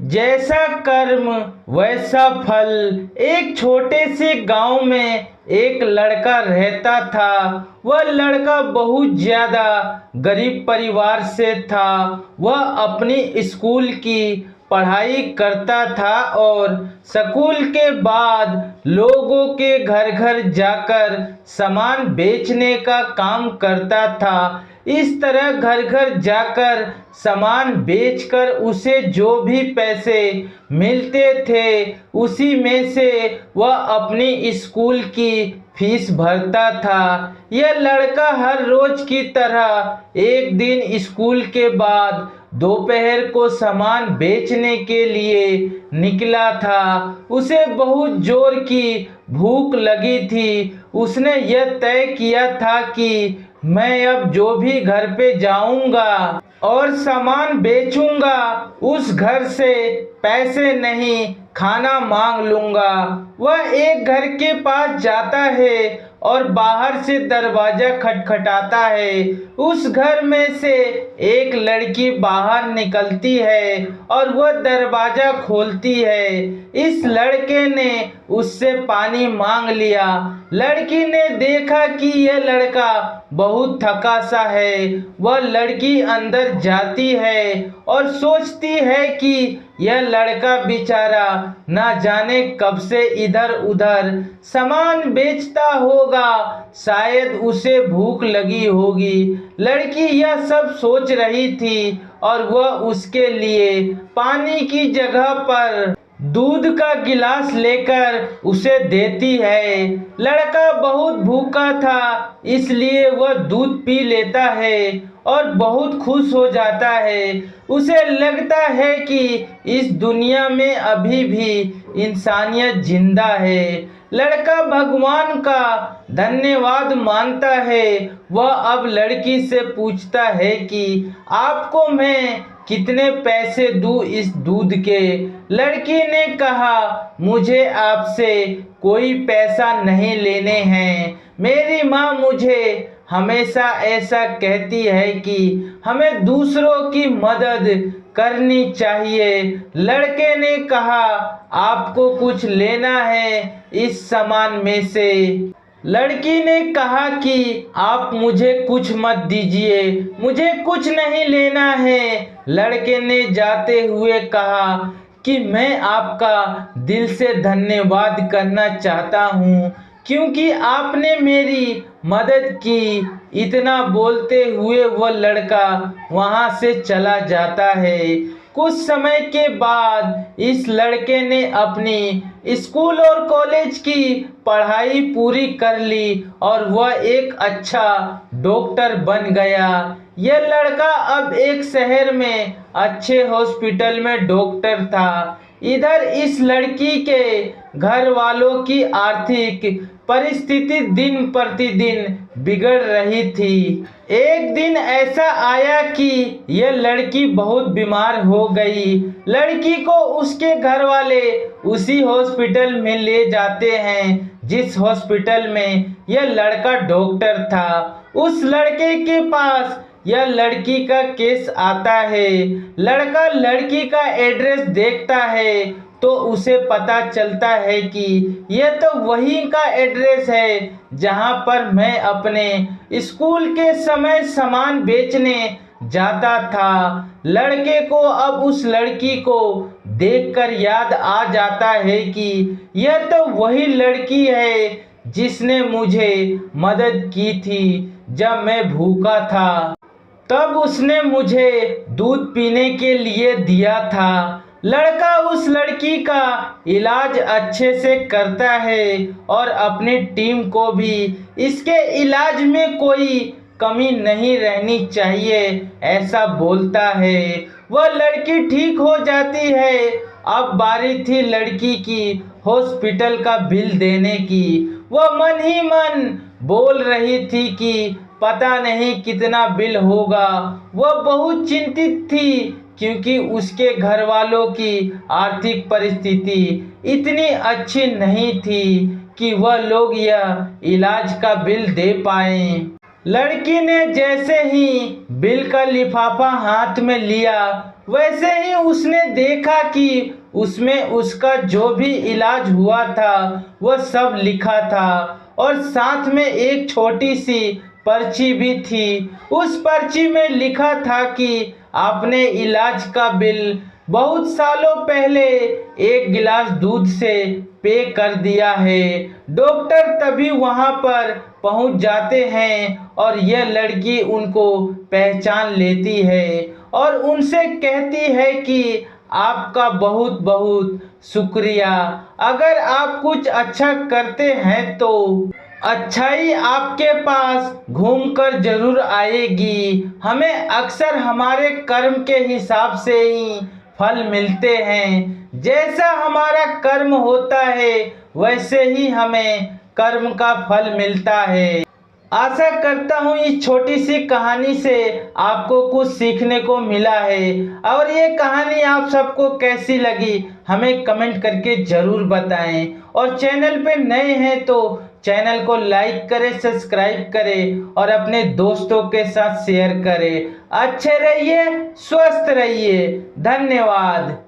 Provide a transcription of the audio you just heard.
जैसा कर्म वैसा फल। एक छोटे से गांव में एक लड़का रहता था। वह लड़का बहुत ज़्यादा गरीब परिवार से था। वह अपनी स्कूल की पढ़ाई करता था और स्कूल के बाद लोगों के घर घर जाकर सामान बेचने का काम करता था। इस तरह घर घर जाकर सामान बेचकर उसे जो भी पैसे मिलते थे उसी में से वह अपनी स्कूल की फीस भरता था। यह लड़का हर रोज की तरह एक दिन स्कूल के बाद दोपहर को सामान बेचने के लिए निकला था। उसे बहुत जोर की भूख लगी थी। उसने यह तय किया था कि मैं अब जो भी घर पे जाऊंगा और सामान बेचूंगा उस घर से पैसे नहीं खाना मांग लूंगा। वह एक घर के पास जाता है और बाहर से दरवाजा खटखटाता है। उस घर में से एक लड़की बाहर निकलती है और वह दरवाजा खोलती है। इस लड़के ने उससे पानी मांग लिया। लड़की ने देखा कि यह लड़का बहुत थका सा है। वह लड़की अंदर जाती है और सोचती है कि यह लड़का बेचारा ना जाने कब से इधर उधर सामान बेचता होगा, शायद उसे भूख लगी होगी। लड़की यह सब सोच रही थी और वह उसके लिए पानी की जगह पर दूध का गिलास लेकर उसे देती है। लड़का बहुत भूखा था इसलिए वह दूध पी लेता है और बहुत खुश हो जाता है। उसे लगता है कि इस दुनिया में अभी भी इंसानियत जिंदा है। लड़का भगवान का धन्यवाद मानता है। वह अब लड़की से पूछता है कि आपको मैं कितने पैसे दूं इस दूध के। लड़की ने कहा मुझे आपसे कोई पैसा नहीं लेने हैं। मेरी माँ मुझे हमेशा ऐसा कहती है कि हमें दूसरों की मदद करनी चाहिए। लड़के ने कहा आपको कुछ लेना है इस सामान में से। लड़की ने कहा कि आप मुझे कुछ मत दीजिए, मुझे कुछ नहीं लेना है। लड़के ने जाते हुए कहा कि मैं आपका दिल से धन्यवाद करना चाहता हूँ क्योंकि आपने मेरी मदद की। इतना बोलते हुए वह लड़का वहाँ से चला जाता है। कुछ समय के बाद इस लड़के ने अपनी स्कूल और कॉलेज की पढ़ाई पूरी कर ली और वह एक अच्छा डॉक्टर बन गया। यह लड़का अब एक शहर में अच्छे हॉस्पिटल में डॉक्टर था। इधर इस लड़की के घर वालों की आर्थिक परिस्थिति दिन प्रतिदिन बिगड़ रही थी। एक दिन ऐसा आया कि यह लड़की बहुत बीमार हो गई। लड़की को उसके घर वाले उसी हॉस्पिटल में ले जाते हैं जिस हॉस्पिटल में यह लड़का डॉक्टर था। उस लड़के के पास यह लड़की का केस आता है। लड़का लड़की का एड्रेस देखता है तो उसे पता चलता है कि यह तो वही का एड्रेस है जहां पर मैं अपने स्कूल के समय सामान बेचने जाता था। लड़के को अब उस लड़की को देखकर याद आ जाता है कि यह तो वही लड़की है जिसने मुझे मदद की थी जब मैं भूखा था। तब उसने मुझे दूध पीने के लिए दिया था। लड़का उस लड़की का इलाज अच्छे से करता है और अपनी टीम को भी इसके इलाज में कोई कमी नहीं रहनी चाहिए ऐसा बोलता है। वह लड़की ठीक हो जाती है। अब बारी थी लड़की की हॉस्पिटल का बिल देने की। वह मन ही मन बोल रही थी कि पता नहीं कितना बिल होगा। वह बहुत चिंतित थी क्योंकि उसके घर वालों की आर्थिक परिस्थिति इतनी अच्छी नहीं थी कि वह लोग यह इलाज का बिल दे पाएं। लड़की ने जैसे ही बिल का लिफाफा हाथ में लिया, वैसे ही उसने देखा कि उसमें उसका जो भी इलाज हुआ था वह सब लिखा था और साथ में एक छोटी सी पर्ची भी थी। उस पर्ची में लिखा था कि आपने इलाज का बिल बहुत सालों पहले एक गिलास दूध से पे कर दिया है। डॉक्टर तभी वहां पर पहुंच जाते हैं और यह लड़की उनको पहचान लेती है और उनसे कहती है कि आपका बहुत बहुत शुक्रिया। अगर आप कुछ अच्छा करते हैं तो अच्छाई आपके पास घूमकर जरूर आएगी। हमें अक्सर हमारे कर्म के हिसाब से ही फल मिलते हैं। जैसा हमारा कर्म होता है वैसे ही हमें कर्म का फल मिलता है। आशा करता हूँ इस छोटी सी कहानी से आपको कुछ सीखने को मिला है और ये कहानी आप सबको कैसी लगी हमें कमेंट करके ज़रूर बताएं और चैनल पे नए हैं तो चैनल को लाइक करें, सब्सक्राइब करें और अपने दोस्तों के साथ शेयर करें। अच्छे रहिए, स्वस्थ रहिए। धन्यवाद।